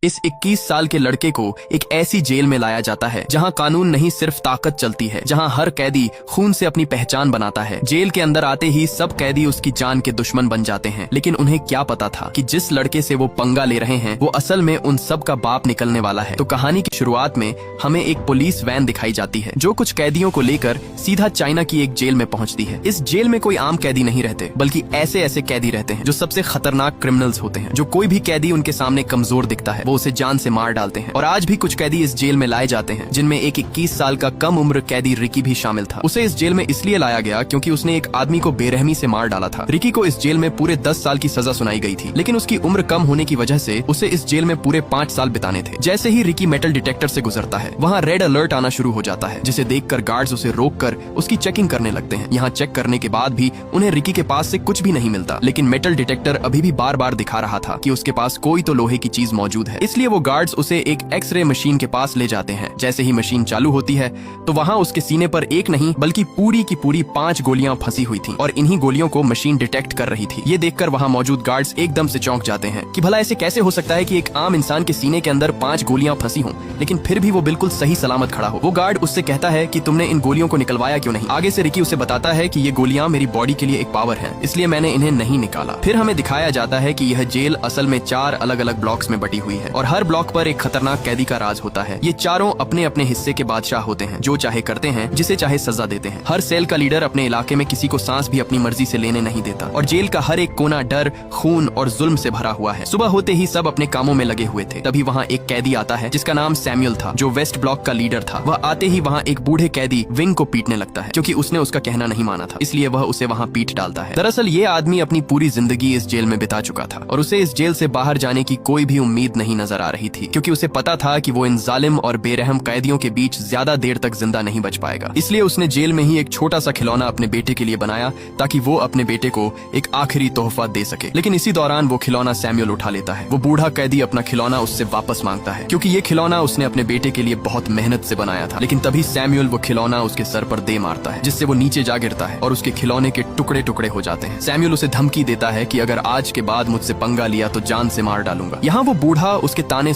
इस 21 साल के लड़के को एक ऐसी जेल में लाया जाता है जहां कानून नहीं सिर्फ ताकत चलती है, जहां हर कैदी खून से अपनी पहचान बनाता है। जेल के अंदर आते ही सब कैदी उसकी जान के दुश्मन बन जाते हैं, लेकिन उन्हें क्या पता था कि जिस लड़के से वो पंगा ले रहे हैं वो असल में उन सब का बाप निकलने वाला है। तो कहानी की शुरुआत में हमें एक पुलिस वैन दिखाई जाती है जो कुछ कैदियों को लेकर सीधा चाइना की एक जेल में पहुंचती है। इस जेल में कोई आम कैदी नहीं रहते, बल्कि ऐसे ऐसे कैदी रहते हैं जो सबसे खतरनाक क्रिमिनल्स होते हैं। जो कोई भी कैदी उनके सामने कमजोर दिखता है वो उसे जान से मार डालते हैं। और आज भी कुछ कैदी इस जेल में लाए जाते हैं, जिनमें एक 21 साल का कम उम्र कैदी रिकी भी शामिल था। उसे इस जेल में इसलिए लाया गया क्योंकि उसने एक आदमी को बेरहमी से मार डाला था। रिकी को इस जेल में पूरे 10 साल की सजा सुनाई गई थी, लेकिन उसकी उम्र कम होने की वजह से उसे इस जेल में पूरे 5 साल बिताने थे। जैसे ही रिकी मेटल डिटेक्टर से गुजरता है, वहाँ रेड अलर्ट आना शुरू हो जाता है, जिसे देखकर गार्ड्स उसे रोककर उसकी चेकिंग करने लगते हैं। यहाँ चेक करने के बाद भी उन्हें रिकी के पास से कुछ भी नहीं मिलता, लेकिन मेटल डिटेक्टर अभी भी बार बार दिखा रहा था कि उसके पास कोई तो लोहे की चीज मौजूद है। इसलिए वो गार्ड्स उसे एक एक्सरे मशीन के पास ले जाते हैं। जैसे ही मशीन चालू होती है तो वहाँ उसके सीने पर एक नहीं बल्कि पूरी की पूरी 5 गोलियां फंसी हुई थी और इन्हीं गोलियों को मशीन डिटेक्ट कर रही थी। ये देखकर वहाँ मौजूद गार्ड्स एकदम से चौंक जाते हैं कि भला ऐसे कैसे हो सकता है कि एक आम इंसान के सीने के अंदर 5 गोलियां फंसी हों, लेकिन फिर भी वो बिल्कुल सही सलामत खड़ा हो। वो गार्ड उससे कहता है कि तुमने इन गोलियों को निकलवाया क्यों नहीं। आगे से रिकी उसे बताता है कि ये गोलियां मेरी बॉडी के लिए एक पावर है, इसलिए मैंने इन्हें नहीं निकाला। फिर हमें दिखाया जाता है कि यह जेल असल में 4 अलग अलग ब्लॉक्स में बटी हुई है और हर ब्लॉक पर एक खतरनाक कैदी का राज होता है। ये चारों अपने अपने हिस्से के बादशाह होते हैं, जो चाहे करते हैं, जिसे चाहे सजा देते हैं। हर सेल का लीडर अपने इलाके में किसी को सांस भी अपनी मर्जी से लेने नहीं देता और जेल का हर एक कोना डर, खून और जुल्म से भरा हुआ है। सुबह होते ही सब अपने कामों में लगे हुए थे। तभी वहाँ एक कैदी आता है जिसका नाम सैमुअल था, जो वेस्ट ब्लॉक का लीडर था। वह आते ही वहाँ एक बूढ़े कैदी विंग को पीटने लगता है, क्योंकि उसने उसका कहना नहीं माना था, इसलिए वह उसे वहाँ पीट डालता है। दरअसल ये आदमी अपनी पूरी जिंदगी इस जेल में बिता चुका था और उसे इस जेल से बाहर जाने की कोई भी उम्मीद नहीं नजर आ रही थी, क्योंकि उसे पता था कि वो इन जालिम और बेरहम कैदियों के बीच ज्यादा देर तक जिंदा नहीं बच पाएगा। इसलिए उसने जेल में ही एक छोटा सा खिलौना अपने बेटे के लिए बनाया ताकि वो अपने बेटे को एक आखिरी तोहफा दे सके। लेकिन इसी दौरान वो खिलौना सैमुअल उठा लेता है। वो बूढ़ा कैदी अपना खिलौना उससे वापस मांगता है, क्योंकि ये खिलौना उसने अपने बेटे के लिए बहुत मेहनत से बनाया था। लेकिन तभी सैमुअल वो खिलौना उसके सर पर दे मारता है, जिससे वो नीचे जा गिरता है और उसके खिलौने के टुकड़े टुकड़े हो जाते हैं। सैमुअल उसे धमकी देता है कि अगर आज के बाद मुझसे पंगा लिया तो जान से मार डालूंगा। यहाँ वो बूढ़ा उसके ताने